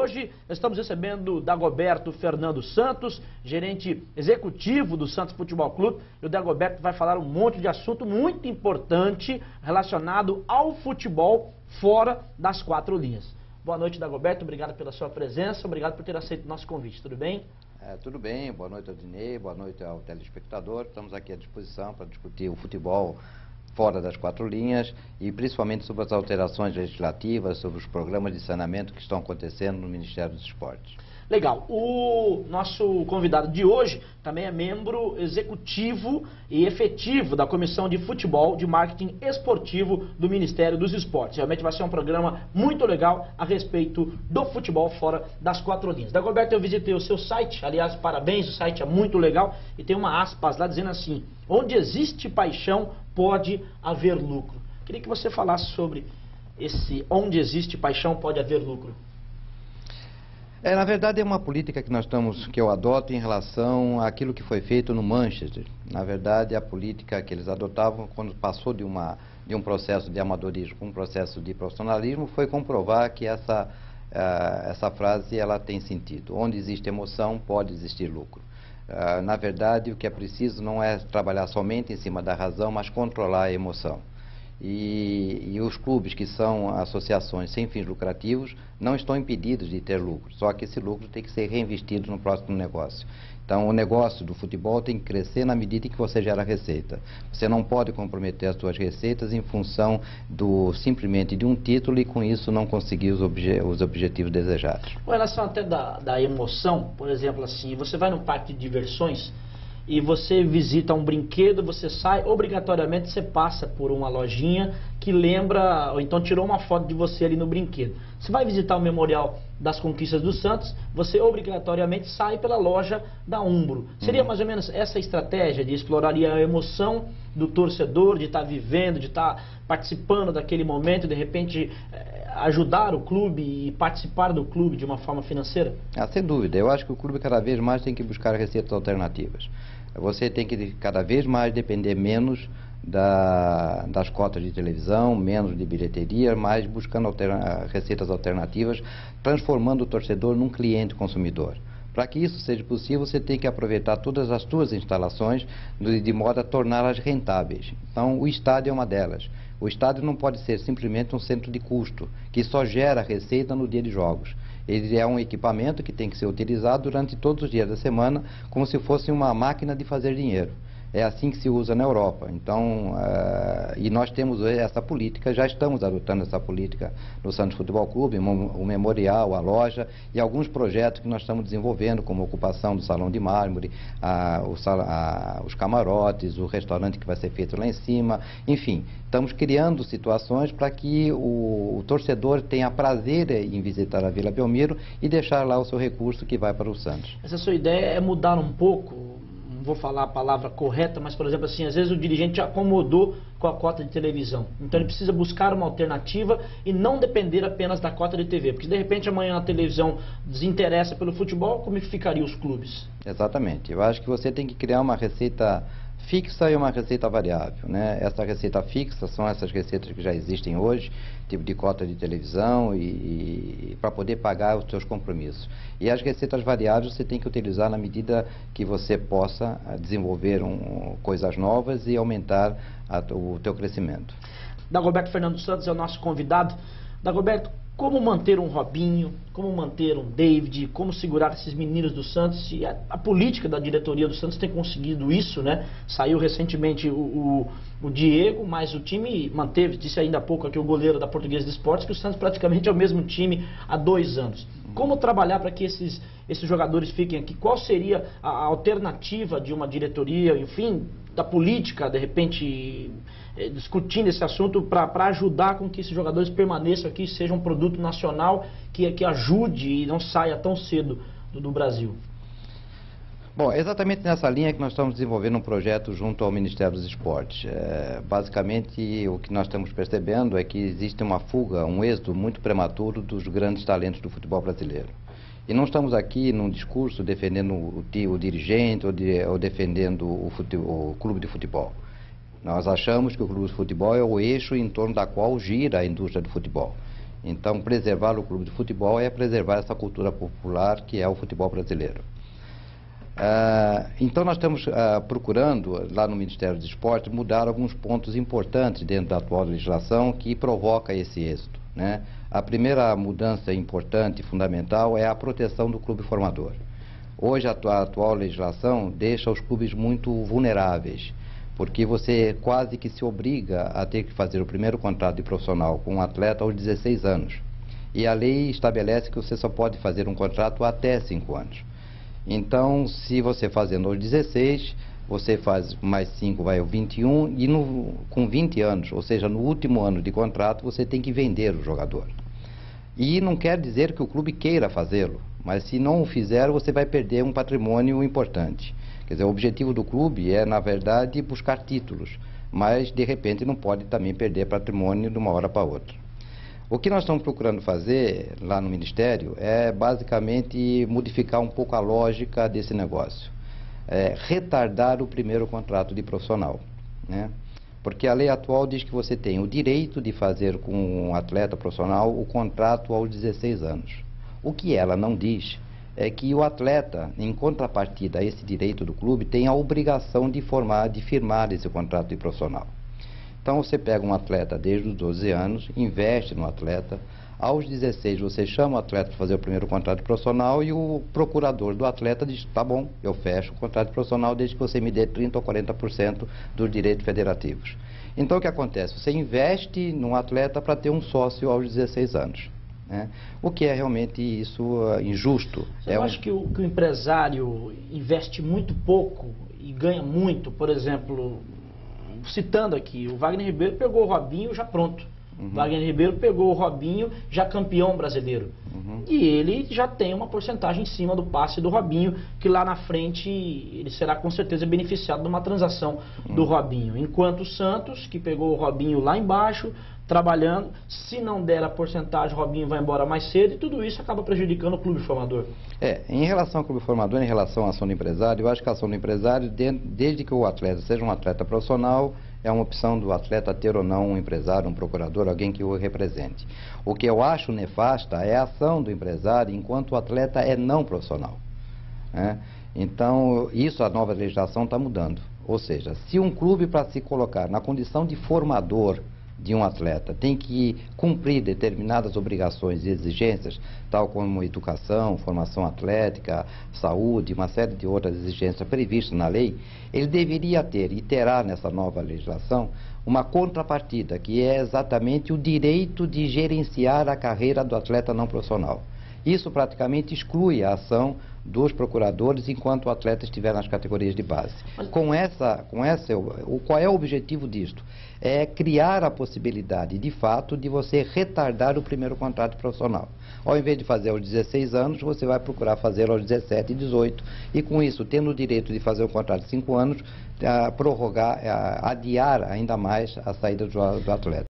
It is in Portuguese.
Hoje nós estamos recebendo o Dagoberto Fernando Santos, gerente executivo do Santos Futebol Clube. E o Dagoberto vai falar um monte de assunto muito importante relacionado ao futebol fora das quatro linhas. Boa noite, Dagoberto. Obrigado pela sua presença. Obrigado por ter aceito o nosso convite. Tudo bem? Tudo bem. Boa noite, Adinei. Boa noite ao telespectador. Estamos aqui à disposição para discutir o futebol fora das quatro linhas e principalmente sobre as alterações legislativas, sobre os programas de saneamento que estão acontecendo no Ministério dos Esportes. Legal. O nosso convidado de hoje também é membro executivo e efetivo da Comissão de Futebol de Marketing Esportivo do Ministério dos Esportes. Realmente vai ser um programa muito legal a respeito do futebol fora das quatro linhas. Dagoberto, eu visitei o seu site, aliás, parabéns, o site é muito legal e tem uma aspas lá dizendo assim: onde existe paixão, pode haver lucro. Queria que você falasse sobre esse onde existe paixão, pode haver lucro. Na verdade é uma política que eu adoto em relação àquilo que foi feito no Manchester. Na verdade, a política que eles adotavam quando passou de um processo de amadorismo para um processo de profissionalismo foi comprovar que essa frase ela tem sentido. Onde existe emoção, pode existir lucro. Na verdade, o que é preciso não é trabalhar somente em cima da razão, mas controlar a emoção. E os clubes que são associações sem fins lucrativos não estão impedidos de ter lucro, só que esse lucro tem que ser reinvestido no próximo negócio. Então o negócio do futebol tem que crescer na medida em que você gera receita. Você não pode comprometer as suas receitas em função simplesmente de um título e com isso não conseguir os objetivos desejados. Com relação até da emoção, por exemplo, assim, você vai num parque de diversões e você visita um brinquedo, você sai, obrigatoriamente você passa por uma lojinha que lembra, ou então tirou uma foto de você ali no brinquedo. Você vai visitar o Memorial das Conquistas do Santos, você obrigatoriamente sai pela loja da Umbro. Seria mais ou menos essa estratégia de explorar a emoção do torcedor, de estar vivendo, de estar participando daquele momento, de repente ajudar o clube e participar do clube de uma forma financeira? Sem dúvida. Eu acho que o clube cada vez mais tem que buscar receitas alternativas. Você tem que cada vez mais depender menos das cotas de televisão, menos de bilheteria, mas buscando receitas alternativas, transformando o torcedor num cliente consumidor. Para que isso seja possível, você tem que aproveitar todas as suas instalações de modo a torná-las rentáveis. Então, o estádio é uma delas. O estádio não pode ser simplesmente um centro de custo, que só gera receita no dia de jogos. Ele é um equipamento que tem que ser utilizado durante todos os dias da semana, como se fosse uma máquina de fazer dinheiro. É assim que se usa na Europa. Então, e nós temos essa política, já estamos adotando essa política no Santos Futebol Clube, o memorial, a loja e alguns projetos que nós estamos desenvolvendo, como a ocupação do salão de mármore, os camarotes, o restaurante que vai ser feito lá em cima, enfim, estamos criando situações para que o torcedor tenha prazer em visitar a Vila Belmiro e deixar lá o seu recurso que vai para o Santos. Essa sua ideia é mudar um pouco, não vou falar a palavra correta, mas, por exemplo, assim, às vezes o dirigente acomodou com a cota de televisão. Então ele precisa buscar uma alternativa e não depender apenas da cota de TV. Porque, de repente, amanhã a televisão desinteressa pelo futebol, como ficariam os clubes? Exatamente. Eu acho que você tem que criar uma receita fixa e uma receita variável, né? Essa receita fixa são essas receitas que já existem hoje, tipo de cota de televisão e para poder pagar os seus compromissos. E as receitas variáveis você tem que utilizar na medida que você possa desenvolver coisas novas e aumentar o teu crescimento. Dagoberto Fernando Santos é o nosso convidado. Dagoberto, como manter um Robinho, como manter um David, como segurar esses meninos do Santos? E a política da diretoria do Santos tem conseguido isso, né? Saiu recentemente o Diego, mas o time manteve, disse ainda há pouco aqui o goleiro da Portuguesa de Esportes, que o Santos praticamente é o mesmo time há 2 anos. Como trabalhar para que esses jogadores fiquem aqui? Qual seria a alternativa de uma diretoria, enfim, da política, de repente, discutindo esse assunto para ajudar com que esses jogadores permaneçam aqui, seja um produto nacional que ajude e não saia tão cedo do Brasil? Bom, exatamente nessa linha que nós estamos desenvolvendo um projeto junto ao Ministério dos Esportes. Basicamente, o que nós estamos percebendo é que existe uma fuga, um êxodo muito prematuro dos grandes talentos do futebol brasileiro. E não estamos aqui num discurso defendendo o dirigente ou defendendo o clube de futebol. Nós achamos que o clube de futebol é o eixo em torno da qual gira a indústria do futebol. Então, preservar o clube de futebol é preservar essa cultura popular que é o futebol brasileiro. Então, nós estamos procurando, lá no Ministério do Esporte, mudar alguns pontos importantes dentro da atual legislação que provoca esse êxito, né? A primeira mudança importante e fundamental é a proteção do clube formador. Hoje, a atual legislação deixa os clubes muito vulneráveis, porque você quase que se obriga a ter que fazer o primeiro contrato de profissional com um atleta aos 16 anos. E a lei estabelece que você só pode fazer um contrato até 5 anos. Então, se você fazendo aos 16, você faz mais 5, vai ao 21, e com 20 anos, ou seja, no último ano de contrato, você tem que vender o jogador. E não quer dizer que o clube queira fazê-lo, mas se não o fizer, você vai perder um patrimônio importante. Quer dizer, o objetivo do clube é, na verdade, buscar títulos, mas, de repente, não pode também perder patrimônio de uma hora para outra. O que nós estamos procurando fazer lá no Ministério é, basicamente, modificar um pouco a lógica desse negócio. Retardar o primeiro contrato de profissional, né? Porque a lei atual diz que você tem o direito de fazer com um atleta profissional o contrato aos 16 anos. O que ela não diz é que o atleta, em contrapartida a esse direito do clube, tem a obrigação de firmar esse contrato de profissional. Então, você pega um atleta desde os 12 anos, investe no atleta, aos 16 você chama o atleta para fazer o primeiro contrato profissional e o procurador do atleta diz, tá bom, eu fecho o contrato profissional desde que você me dê 30% ou 40% dos direitos federativos. Então, o que acontece? Você investe num atleta para ter um sócio aos 16 anos. Né? O que é realmente isso injusto. Você acha que o empresário investe muito pouco e ganha muito? Por exemplo, citando aqui, o Wagner Ribeiro pegou o Robinho já pronto. Wagner Ribeiro pegou o Robinho já campeão brasileiro. E ele já tem uma porcentagem em cima do passe do Robinho, que lá na frente ele será com certeza beneficiado de uma transação do Robinho. Enquanto o Santos, que pegou o Robinho lá embaixo, trabalhando, se não der a porcentagem, o Robinho vai embora mais cedo, e tudo isso acaba prejudicando o clube formador. Em relação ao clube formador, em relação à ação do empresário, eu acho que a ação do empresário, desde que o atleta seja um atleta profissional, é uma opção do atleta ter ou não um empresário, um procurador, alguém que o represente. O que eu acho nefasta é a ação do empresário enquanto o atleta é não profissional, né? Então, isso a nova legislação está mudando. Ou seja, se um clube, para se colocar na condição de formador de um atleta, tem que cumprir determinadas obrigações e exigências, tal como educação, formação atlética, saúde, uma série de outras exigências previstas na lei, ele deveria ter e terá nessa nova legislação uma contrapartida, que é exatamente o direito de gerenciar a carreira do atleta não profissional. Isso praticamente exclui a ação dos procuradores enquanto o atleta estiver nas categorias de base. Qual é o objetivo disto? É criar a possibilidade, de fato, de você retardar o primeiro contrato profissional. Ao invés de fazer aos 16 anos, você vai procurar fazer aos 17 e 18, e com isso, tendo o direito de fazer um contrato de 5 anos, adiar ainda mais a saída do atleta.